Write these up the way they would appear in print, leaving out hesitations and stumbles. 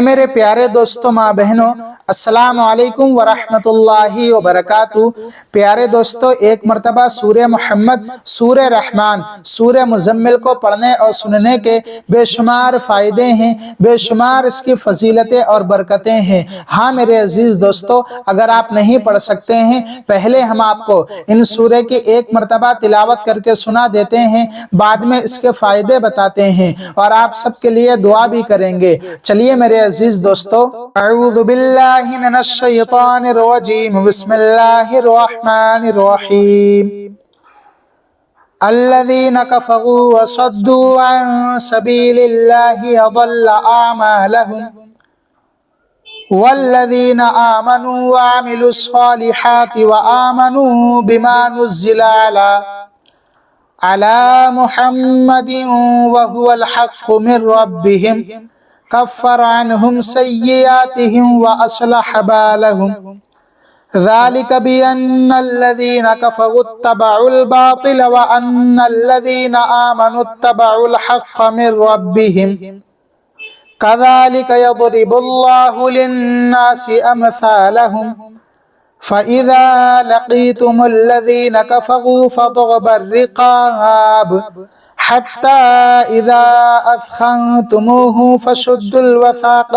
मेरे प्यारे दोस्तों माँ बहनों, अस्सलाम वालेकुम व रहमतुल्लाहि व बरकातुहू। प्यारे दोस्तों, एक मर्तबा सूरह मोहम्मद, सूरह रहमान, सूरह मुज़म्मिल को पढ़ने और सुनने के बेशुमार फ़ायदे हैं, बेशुमार इसकी फजीलतें और बरकतें हैं। हाँ मेरे अजीज़ दोस्तों, अगर आप नहीं पढ़ सकते हैं, पहले हम आपको इन सूरह की एक मर्तबा तिलावत करके सुना देते हैं, बाद में इसके फ़ायदे बताते हैं और आप सबके लिए दुआ भी करेंगे। चलिए मेरे अजीज दोस्तों, अऊज़ु बिल्लाहि मिनश शैतानिर रजीम, बिस्मिल्लाहिर रहमानिर रहीम। अल्लज़ीना कफ़रू व सद्दू अन सबीलिल्लाहि अज़ल्ल आमालहुम वल्लज़ीना आमनू व अमिलुस्सालिहाति व आमनू बिमा नुज़्ज़िला अला मुहम्मदिन व हुवल हक़्क़ु मिर रब्बिहिम कफ़्फ़र अन्हुम सय्यिआतिहिम व अस्लह बालहुम ज़ालिका बिअन्नल्लज़ीना कफ़रू इत्तबअुल बातिल व अन्नल्लज़ीना आमनू इत्तबअुल हक़्क़ मिर रब्बिहिम कज़ालिका यज़रिबुल्लाहु लिन्नासि अम्सालहुम फ़इज़ा लक़ीतुमुल्लज़ीना कफ़रू फ़ضربوا الرقاب हत्ता इज़ा अस्ख़न्तुमूहु फ़शुद्दुल वसाक़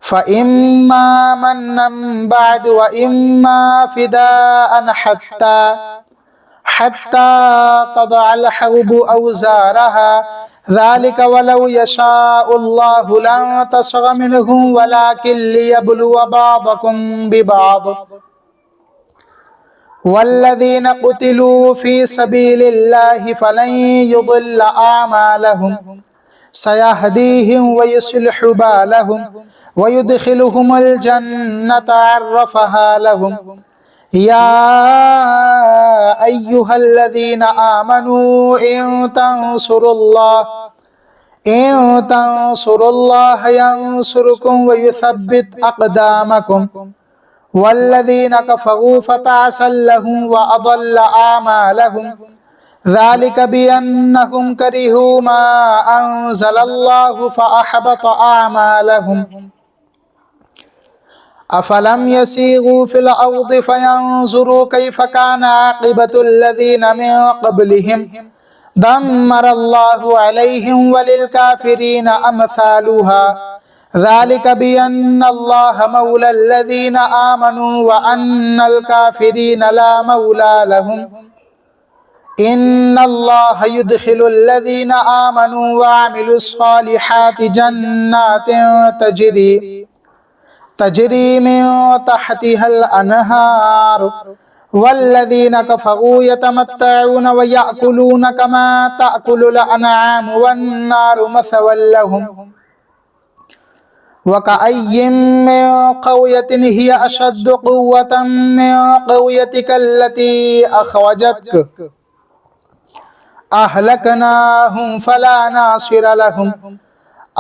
फ़इम्मा मन्नन बअद व इम्मा फ़िदाअन हत्ता तदअल हर्बु औज़ारहा ज़ालिका वलौ यशाअुल्लाहु लंतसर मिनहुम वलाकिन लियब्लुव बअदकुम बिबअद वल्लज़ीना क़ुतिलू फ़ी सबीलिल्लाहि फ़लन युज़िल्ल आमालहुम सयहदीहिम व युस्लिहु बालहुम व युदखिलुहुमुल जन्नता अर्रफ़हा लहुम या अय्युहल्लज़ीना आमनू इन तंसुरुल्लाह यंसुरकुम व युथब्बित अक़दामकुम वल्लज़ीना कफ़रू फ़तअसल लहुम व अज़ल्ल आमालहुम ज़ालिका बिअन्नहुम करिहू मा अंज़लल्लाहु फ़अहबत आमालहुम अफ़लम यसीगू फ़िल अर्ज़ि फ़यंज़ुरू कैफ़ कान आक़िबतुल्लज़ीना मिन क़ब्लिहिम दम्मरल्लाहु अलैहिम वलिल काफ़िरीना अम्सालुहा ज़ालिका बिअन्नल्लाह मौलाल्लज़ीना आमनू व अन्नल काफ़िरीना ला मौला लहुम इन्नल्लाह युदखिलुल्लज़ीना आमनू व अमिलुस्सालिहाति जन्नातिन तजरी मिन तहतिहल अनहार वल्लज़ीना कफ़रू यतमत्तऊन व याकुलून कमा ताकुलुल अनआम वन्नारु मसवल लहुम वकअय्यिम मिन क़र्यतिन हिय अशद्दु क़ुव्वतन मिन क़र्यतिका अल्लती अख़रजतक अहलकनाहुम फला नासिर लहुम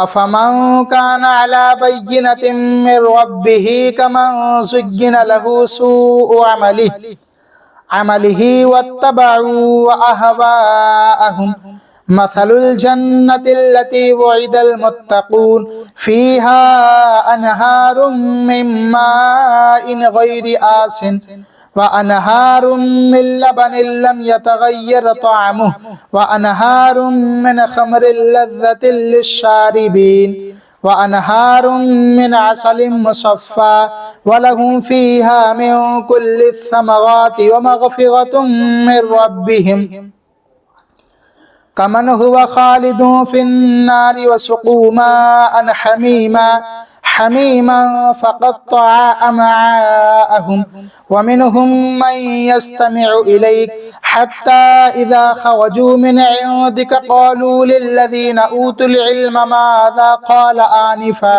अफ़मन कान अला बय्यिनतिन मिन रब्बिही कमन ज़ुय्यिन लहू सूअु अमलिही वत्तबअू अहवाअहुम मसलुल जन्नतिल्लती वुइदल मुत्तक़ून फ़ीहा अनहारुम मिन माइन गैरि आसिन व अनहारुम मिन लबनिन लम यतगय्यर तअमुहु व अनहारुम मिन खमरिन लज़्ज़तिन लिश्शारिबीन व अनहारुम मिन असलिन मुसफ़्फ़ा व लहुम फ़ीहा मिन कुल्लिस समराति व मग़फ़िरतुम मिन रब्बिहिम कमन हुवा खालिदुन फ़िन्नारि व सुक़ू माअन हमीमा फ़क़त्तअ अमआअहुम व मिनहुम मन यस्तमिउ इलैक हत्ता इज़ा ख़रजू मिन इंदिक क़ालू लिल्लज़ीना ऊतुल इल्म माज़ा क़ाल आनिफ़ा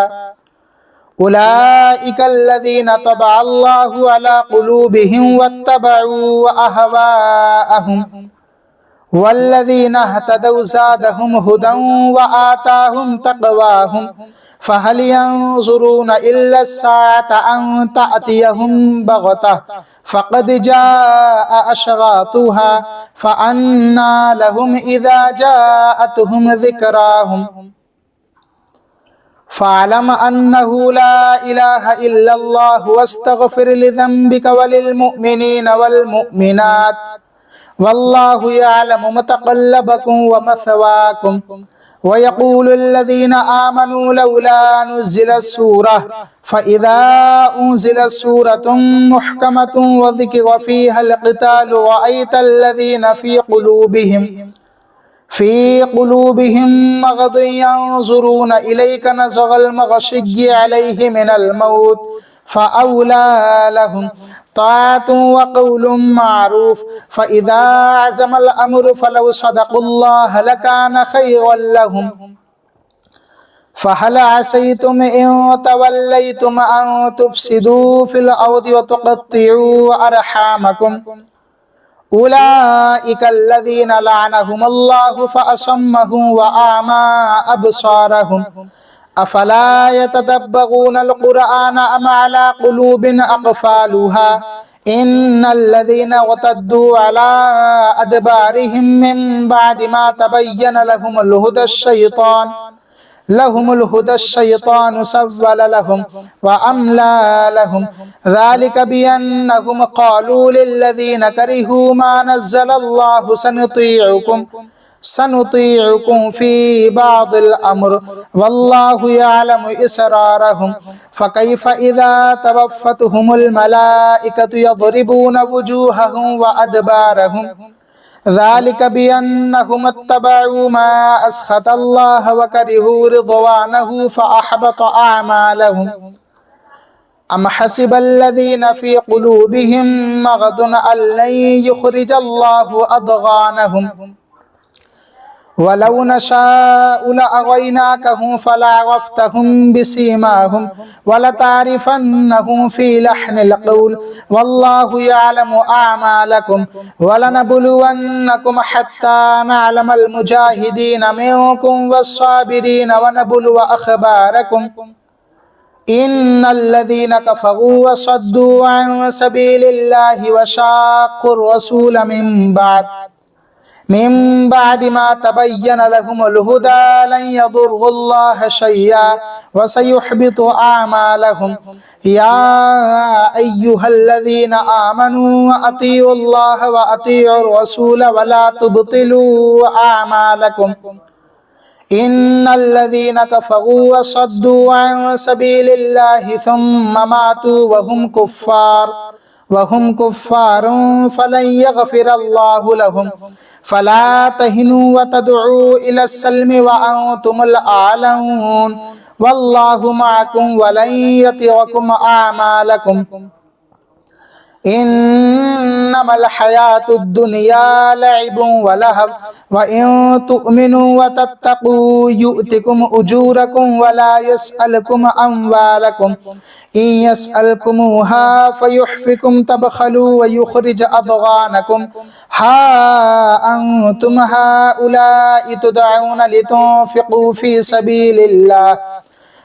उलाइका अल्लज़ीना तबअ अल्लाहु अला क़ुलूबिहिम वत्तबअू अहवाअहुम वल्लज़ीना इहतदौ ज़ादहुम हुदन व आताहुम तक़वाहुम फ़हल यंज़ुरूना इल्ला अस्साअता अन तअतियहुम बग़तह फ़क़द जाअ अशरातुहा फ़अन्ना लहुम इज़ा जाअतहुम ज़िक्राहुम فاعلم أنه لا إله إلا الله واستغفر لذنبك وللمؤمنين والمؤمنات والله يعلم متقلبكم ومثواكم ويقول الذين آمنوا لولا نزلت سورة فإذا أنزلت سورة محكمة وذكر فيها القتال رأيت الذين في قلوبهم مرض ينظرون إليك نظر المغشي عليه من الموت فأولى لهم طاعة وقول معروف فإذا عزم الأمر فلو صدقوا الله لكان خيرا لهم فهل عسيتم إن توليتم أن تفسدوا في الأرض وتقطعوا أرحامكم أولئك الذين لعنهم الله فأصمهم وأعمى أبصارهم أفلا يتدبرون القرآن أم على قلوب أقفالها إن الذين ارتدوا على أدبارهم من بعد ما تبين لهم الهدى الشيطان سول لهم وأملى لهم ذلك بأنهم قالوا للذين كرهوا ما نزل الله سنطيعكم في بعض الأمر والله يعلم إسرارهم فكيف إذا توفتهم الملائكة يضربون وجوههم وأدبارهم ذلك بأنهم اتبعوا ما أسخط الله وكرهوا رضوانه فأحبط أعمالهم أم حسب الذين في قلوبهم مرض أن لن يخرج الله أضغانهم ولو نشاء لأريناكهم فلعرفتهم بسيماهم ولتعرفنهم في لحن القول والله يعلم أعمالكم ولنبلونكم حتى نعلم المجاهدين منكم والصابرين ونبلو أخباركم إن الذين كفروا وصدوا عن سبيل الله وشاقوا الرسول من بعد ما تبين لهم الهدى لن يضروا الله شيئا وسيحبط أعمالهم يا أيها الذين آمنوا أطيعوا الله وأطيعوا الرسول ولا تبطلوا أعمالكم إن الذين كفروا وصدوا عن سبيل الله ثم ماتوا وهم كفار فلن يغفر الله لهم فلا تهنوا وتدعوا إلى السلم وأنتم الأعلون والله معكم ولن يتركم أعمالكم إنما الحياة الدنيا لعب ولهو وإن تؤمنوا وتتقوا يؤتكم أجوركم ولا يسألكم أموالكم إن يسألكموها فيحفكم تبخلوا ويخرج أضغانكم ها أنتم هؤلاء تدعون لتنفقوا في سبيل الله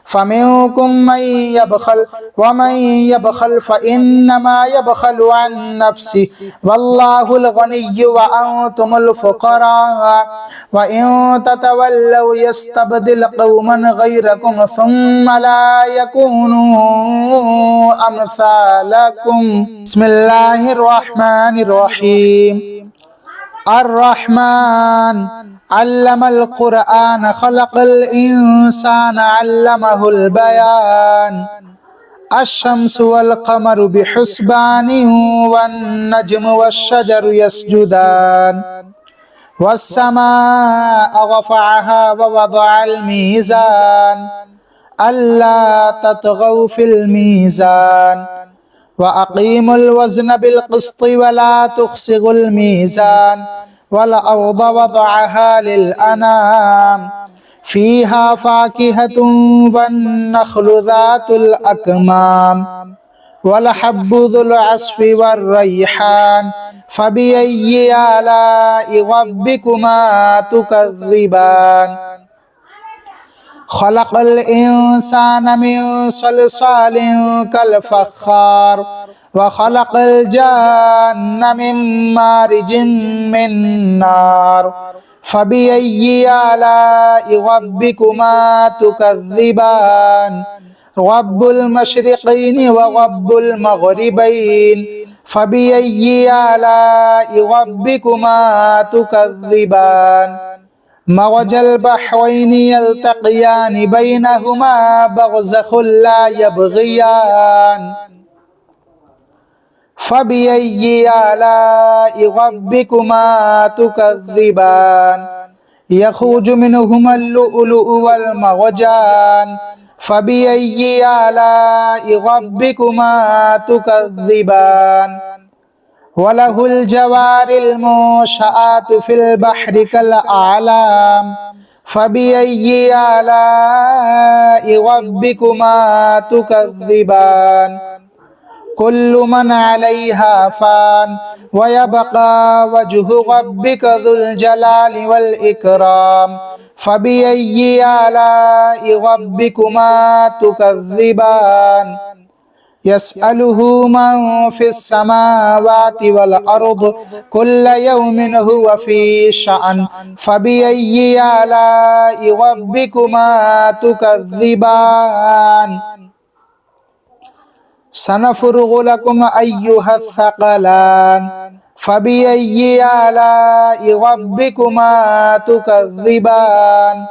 فمنكم من يبخل ومن يبخل فإنما يبخل عن نفسه والله الغني وأنتم الفقراء وإن تتولوا يستبدل قوما غيركم ثم لا يكونوا أمثالكم بسم الله الرحمن الرحيم الرحمن علم القرآن خلق الإنسان علمه البيان الشمس والقمر بحسبان والنجم والشجر يسجدان والسماء رفعها ووضع الميزان ألا تطغوا في الميزان وأقيموا الوزن بالقسط ولا تخسروا الميزان والأرض وضعها للأنام فيها فاكهة والنخل ذات الأكمام والحب ذو العصف والريحان فبأي آلاء ربكما تكذبان خلق الإنسان من صلصال كالفخار وخلق الجان من مارج من نار فبأي آلاء ربكما تكذبان رب المشرقين ورب المغربين فبأي آلاء ربكما تكذبان مرج البحرين يلتقيان بينهما برزخ لا يبغيان فبأي آلاء ربكما تكذبان يخرج منهما اللؤلؤ والمرجان فبأي آلاء ربكما تكذبان وله الجوار المنشآت في البحر كالأعلام فبأي آلاء ربكما تكذبان كل من عليها فان ويبقى وجه ربك ذو الجلال والإكرام فبأي آلاء ربكما تكذبان يسأله من في السماوات والأرض كل يوم هو في شأن فبأي آلاء ربكما تكذبان سنفرغ لكم أيها الثقلان فبأي آلاء ربكما تكذبان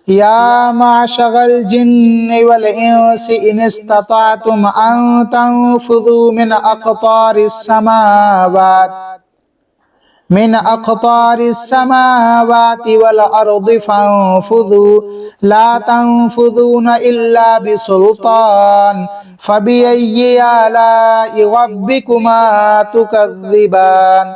يا معشر الجن والإنس إن استطعتم أن تنفذوا من أقطار السماوات والأرض فانفذوا لا تنفذون إلا بسلطان فبأي آلاء ربكما تكذبان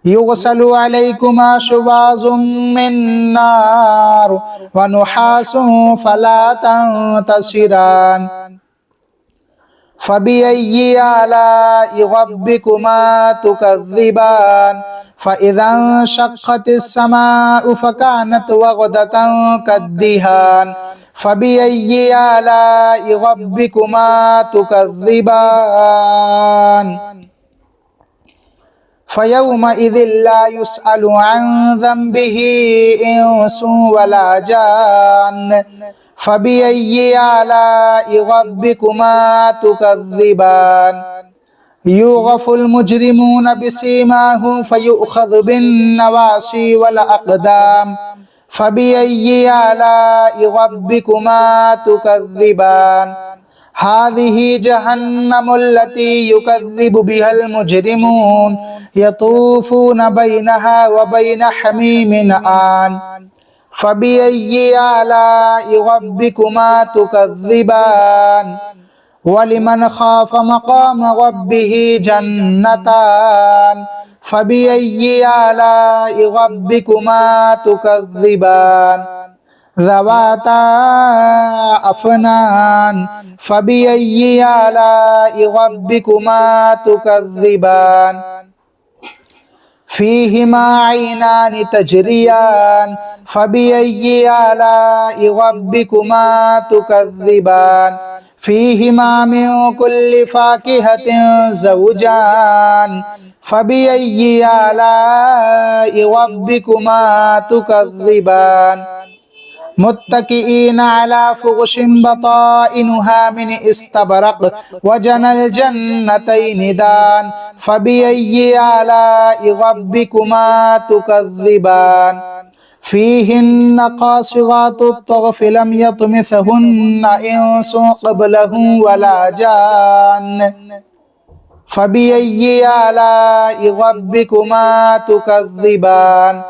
يغسل عليكما شواظ من نار ونحاس فلا تنتصران فبأي آلاء ربكما تكذبان فإذا انشقت السماء فكانت وردة كالدهان فبأي آلاء ربكما تكذبان فيومئذ لا يسأل عن ذنبه إنس ولا جان فبأي آلاء ربكما تكذبان يوغف المجرمون بسيماهم فيؤخذ بالنواصي والأقدام فبأي آلاء ربكما تكذبان هذه جهنم التي يكذب بها المجرمون يطوفون بينها وبين حميم آن فبأي آلاء ربكما تكذبان ولمن خاف مقام ربه جنتان فبأي آلاء ربكما تكذبان ذواتا أفنان فبأي آلاء ربكما تكذبان فيهما عينان تجريان فبأي آلاء ربكما تكذبان فيهما من كل فاكهة زوجان فبأي آلاء ربكما تكذبان متكئين على فرش بطائنها من استبرق وجنى الجنتين دان فبأي آلاء ربكما تكذبان فيهن قاصرات الطرف لم يطمثهن إنس قبلهم ولا جان فبأي آلاء ربكما تكذبان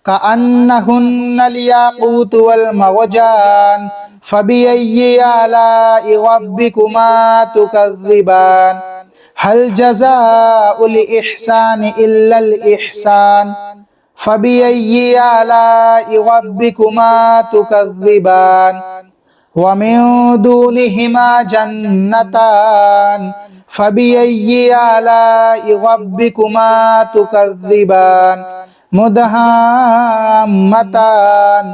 كأنهن الياقوت والمرجان فبأي آلاء ربكما تكذبان هل جزاء الإحسان إلا الإحسان فبأي آلاء ربكما تكذبان ومن دونهما جنتان فبأي آلاء ربكما تكذبان مدهامتان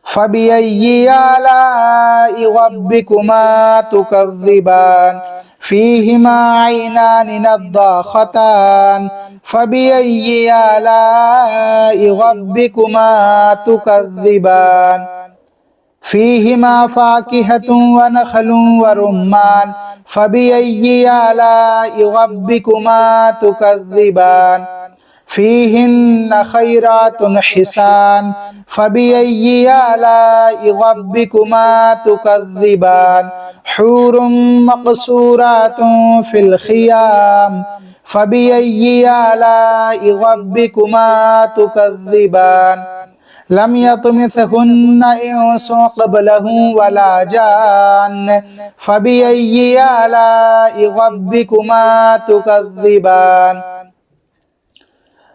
فبأي آلاء ربكما تكذبان فيهما عينان نضاختان فبأي آلاء ربكما تكذبان فيهما فاكهة ونخل ورمان فبأي آلاء ربكما تكذبان فيهن خيرات حسان فبأي آلاء ربكما تكذبان حور مقصورات في الخيام فبأي آلاء ربكما تكذبان لم يطمثهن إنس قبلهم ولا جان فبأي آلاء ربكما تكذبان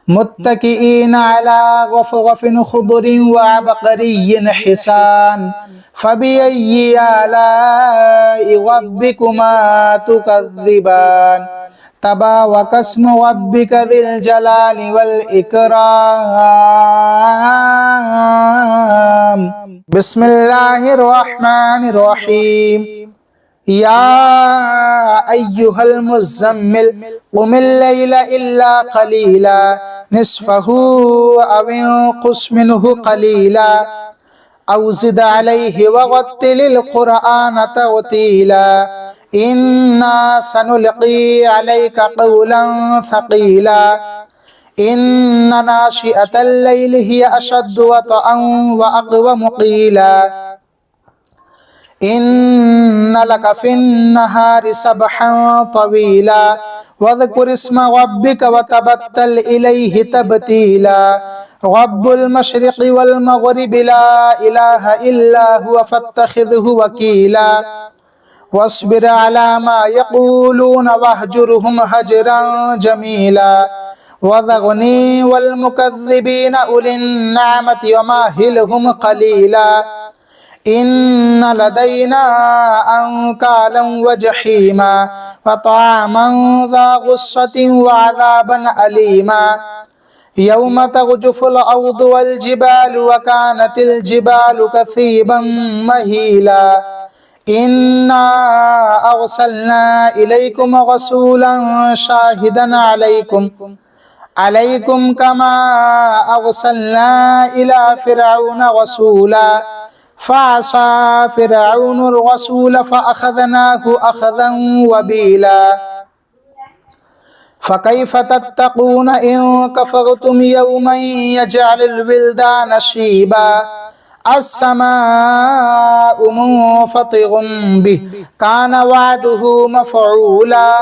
متكئين على رفرف خضر وعبقري حسان فبأي آلاء ربكما تكذبان تبارك اسم ربك ذي الجلال والإكرام بسم الله الرحمن الرحيم يا أيها المزمل قم الليل إلا قليلا نصفه أو انقص منه قليلا أو زد عليه ورتل القرآن ترتيلا إنا سنلقي عليك قولا ثقيلا إن ناشئة الليل هي أشد وطئا وأقوم قيلا إن لك في النهار سبحا طويلا واذكر اسم ربك وتبتل إليه تبتيلا رب المشرق والمغرب لا إله إلا هو فاتخذه وكيلا واصبر على ما يقولون واهجرهم هجرا جميلا وذرني والمكذبين أولي النعمة ومهلهم قليلا إن لدينا أنكالا وجحيما وطعاما ذا غصة وعذابا أليما يوم ترجف الأرض والجبال وكانت الجبال كثيبا مهيلا إنا أرسلنا إليكم رسولا شاهدا عليكم كما أرسلنا إلى فرعون رسولا فعصى فرعون الرسول فأخذناه أخذا وبيلا فكيف تتقون إن كفرتم يوما يجعل الولدان شيبا السماء منفطر به كان وعده مفعولا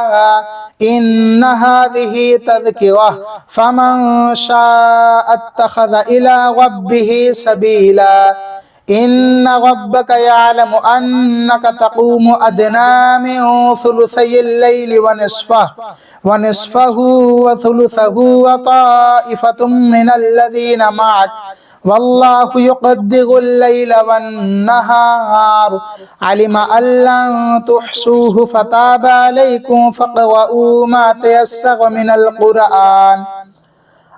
إن هذه تذكرة فمن شاء اتخذ إلى ربه سبيلا إن ربك يعلم أنك تقوم أدنى من ثلثي الليل ونصفه وثلثه وطائفة من الذين معك والله يقدر الليل والنهار علم أن لن تحصوه فتاب عليكم فاقرؤوا ما تيسر من القرآن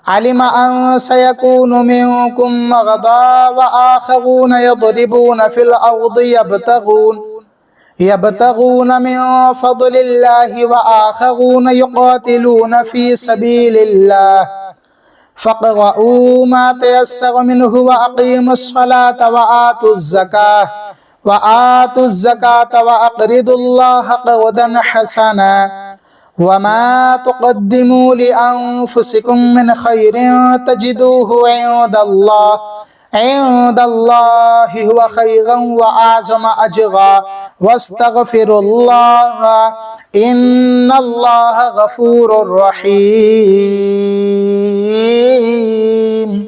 علم أن سيكون منكم مرضى وآخرون يضربون في الأرض يبتغون من فضل الله وآخرون يقاتلون في سبيل الله فاقرؤوا ما تيسر منه وأقيموا الصلاة وآتوا الزكاة وأقرضوا الله قرضا حسنا وما تقدموا لأنفسكم من خير تجدوه عند الله هو خيرا وأعظم أجرا واستغفروا الله إن الله غفور रहीम।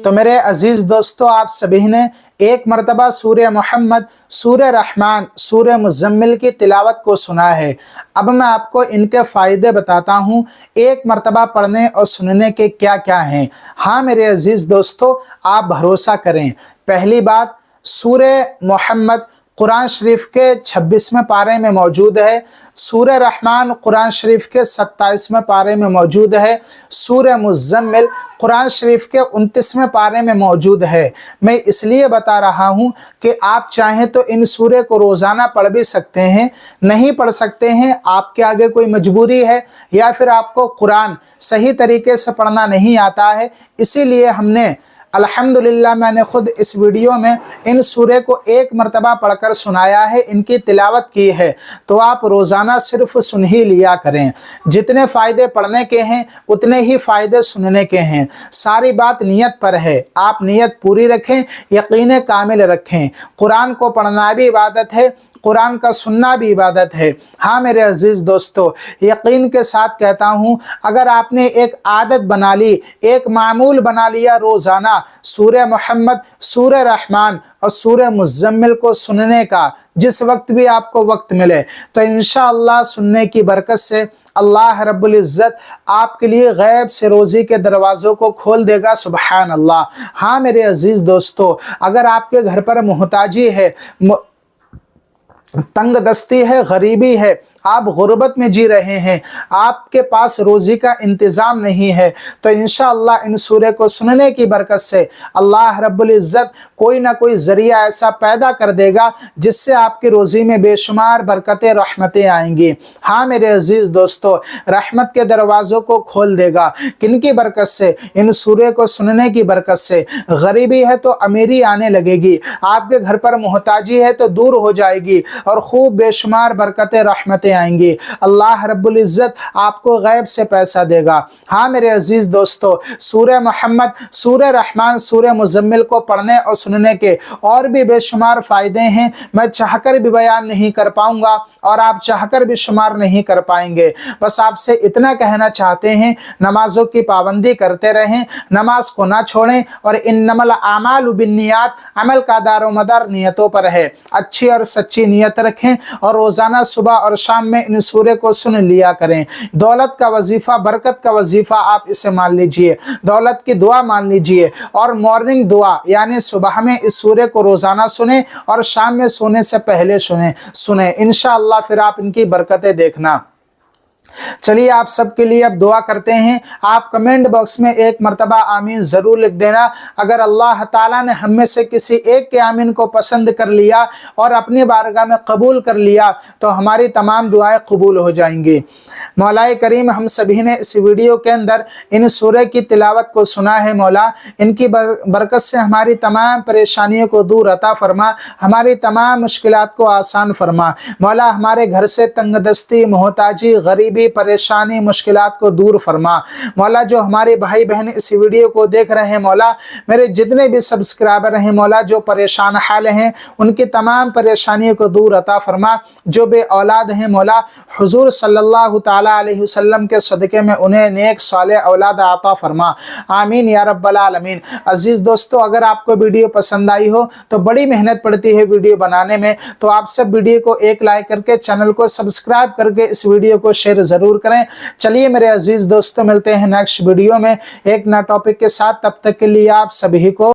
तो मेरे अजीज दोस्तों, आप सभी ने एक मरतबा सूर्य मोहम्मद, सूर्य रहमान, सूर्य मुज़म्मिल की तिलावत को सुना है। अब मैं आपको इनके फ़ायदे बताता हूँ, एक मरतबा पढ़ने और सुनने के क्या क्या हैं। हाँ मेरे अजीज़ दोस्तों, आप भरोसा करें। पहली बात, सूर्य मोहम्मद कुरान शरीफ के 26वें पारे में मौजूद है। सूरह रहमान कुरान शरीफ के 27वें पारे में मौजूद है। सूरह मुज़म्मिल कुरान शरीफ के 29वें पारे में मौजूद है। मैं इसलिए बता रहा हूँ कि आप चाहें तो इन सूरे को रोज़ाना पढ़ भी सकते हैं, नहीं पढ़ सकते हैं, आपके आगे कोई मजबूरी है या फिर आपको कुरान सही तरीके से पढ़ना नहीं आता है, इसीलिए हमने अल्हम्दुलिल्लाह मैंने खुद इस वीडियो में इन सूरे को एक मरतबा पढ़कर सुनाया है, इनकी तिलावत की है। तो आप रोज़ाना सिर्फ सुन ही लिया करें। जितने फ़ायदे पढ़ने के हैं उतने ही फ़ायदे सुनने के हैं। सारी बात नियत पर है। आप नियत पूरी रखें, यकीन कामिल रखें। कुरान को पढ़ना भी इबादत है, कुरान का सुनना भी इबादत है। हाँ मेरे अजीज़ दोस्तों, यकीन के साथ कहता हूँ, अगर आपने एक आदत बना ली, एक मामूल बना लिया रोज़ाना सूरह मुहम्मद, सूरह रहमान और सूरह मुज़म्मिल को सुनने का, जिस वक्त भी आपको वक्त मिले, तो इंशाअल्लाह सुनने की बरकत से अल्लाह रब्बुल इज़्ज़त आपके लिए गैब से रोज़ी के दरवाज़ों को खोल देगा। सुबहान अल्लाह। हाँ मेरे अजीज़ दोस्तों, अगर आपके घर पर मुहताजी है, तंग दस्ती है, गरीबी है, आप गुर्बत में जी रहे हैं, आपके पास रोज़ी का इंतज़ाम नहीं है, तो इंशाअल्लाह इन सूरे को सुनने की बरकत से अल्लाह रब्बुल इज़्ज़त कोई ना कोई ज़रिया ऐसा पैदा कर देगा जिससे आपकी रोज़ी में बेशुमार बरकतें, रहमतें आएंगी। हाँ मेरे अजीज़ दोस्तों, रहमत के दरवाज़ों को खोल देगा। किन की बरकत से? इन सूरे को सुनने की बरकत से। गरीबी है तो अमीरी आने लगेगी, आपके घर पर मोहताजी है तो दूर हो जाएगी और खूब बेशुमार बरकतें, रहमतें आएंगी। अल्लाह रब्बुल इज़्ज़त आपको गैब से पैसा देगा। हाँ मेरे अजीज दोस्तों, सूरह मुहम्मद, सूरह रहमान, सूरह मुज़म्मिल को पढ़ने और सुनने के और भी बेशुमार फायदे हैं। मैं चाहकर भी बयान नहीं कर पाऊंगा और आप चाहकर भी शुमार नहीं कर पाएंगे। बस आपसे इतना कहना चाहते हैं, नमाजों की पाबंदी करते रहें, नमाज को ना छोड़ें और इन्नमल आमालु बिन्नियात, अमल का दारो मदार नियतों पर है। अच्छी और सच्ची नियत रखें और रोज़ाना सुबह और शाम में इन सूरे को सुन लिया करें। दौलत का वजीफा, बरकत का वजीफा आप इसे मान लीजिए, दौलत की दुआ मान लीजिए और मॉर्निंग दुआ यानी सुबह में इस सूरे को रोज़ाना सुने और शाम में सोने से पहले सुने इंशाअल्लाह, फिर आप इनकी बरकतें देखना। चलिए आप सबके लिए अब दुआ करते हैं। आप कमेंट बॉक्स में एक मरतबा आमीन ज़रूर लिख देना। अगर अल्लाह ताला ने हम में से किसी एक के आमीन को पसंद कर लिया और अपनी बारगाह में कबूल कर लिया तो हमारी तमाम दुआएं कबूल हो जाएंगी। मौलाए करीम, हम सभी ने इस वीडियो के अंदर इन सूरह की तिलावत को सुना है। मौला, इनकी बरकत से हमारी तमाम परेशानियों को दूर अता फरमा, हमारी तमाम मुश्किलात को आसान फरमा। मौला, हमारे घर से तंगदस्ती, मोहताजी, गरीबी, परेशानी, मुश्किलात को दूर फरमा। मौला, जो हमारे भाई बहन इस वीडियो को देख रहे हैं, मौला मेरे जितने भी सब्सक्राइबर हैं, मौला जो परेशान हाल हैं उनकी तमाम परेशानियों को दूर अता फरमा। जो बे औलाद हैं, मौला हुजूर सल्लल्लाहु ताला अलैहि वसल्लम के सदक़े में उन्हें नेक साले औलाद अता फरमा। आमीन या रब्बल आलमीन। अजीज दोस्तों, अगर आपको वीडियो पसंद आई हो तो बड़ी मेहनत पड़ती है वीडियो बनाने में, तो आप सब वीडियो को एक लाइक करके, चैनल को सब्सक्राइब करके इस वीडियो को शेयर जरूर करें। चलिए मेरे अजीज दोस्तों, मिलते हैं नेक्स्ट वीडियो में एक नया टॉपिक के साथ। तब तक के लिए आप सभी को